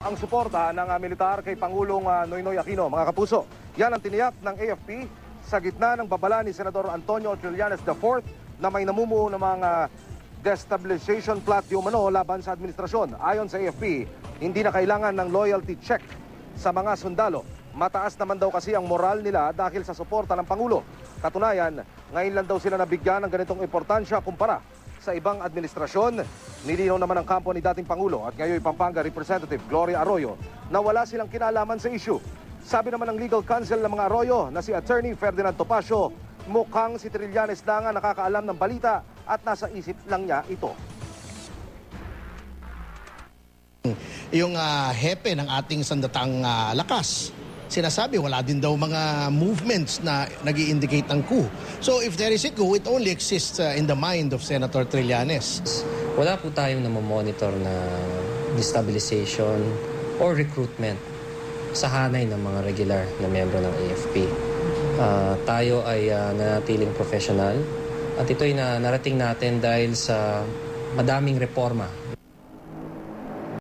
ang suporta ng militar kay Pangulong Noynoy Aquino. Mga kapuso, yan ang tiniyak ng AFP sa gitna ng babala ni Senador Antonio Trillanes IV na may namumuo ng mga destabilization plot di umano laban sa administrasyon. Ayon sa AFP, hindi na kailangan ng loyalty check sa mga sundalo. Mataas naman daw kasi ang moral nila dahil sa suporta ng Pangulo. Katunayan, ngayon lang daw sila nabigyan ng ganitong importansya kumpara sa ibang administrasyon. Nilinaw naman ang kampo ni dating Pangulo at ngayon Pampanga Representative Gloria Arroyo na wala silang kinalaman sa issue. Sabi naman ng legal counsel ng mga Arroyo na si Attorney Ferdinand Topacio, mukhang si Trillanes na nga nakakaalam ng balita at nasa isip lang niya ito. Yung hepe ng ating sandatang lakas, sinasabi wala din daw mga movements na nag-i-indicate ng coup. So if there is a coup, it only exists in the mind of Senator Trillanes. Wala po tayong namomonitor na destabilization or recruitment sa hanay ng mga regular na miyembro ng AFP. Tayo ay nanatiling professional at ito'y narating natin dahil sa madaming reforma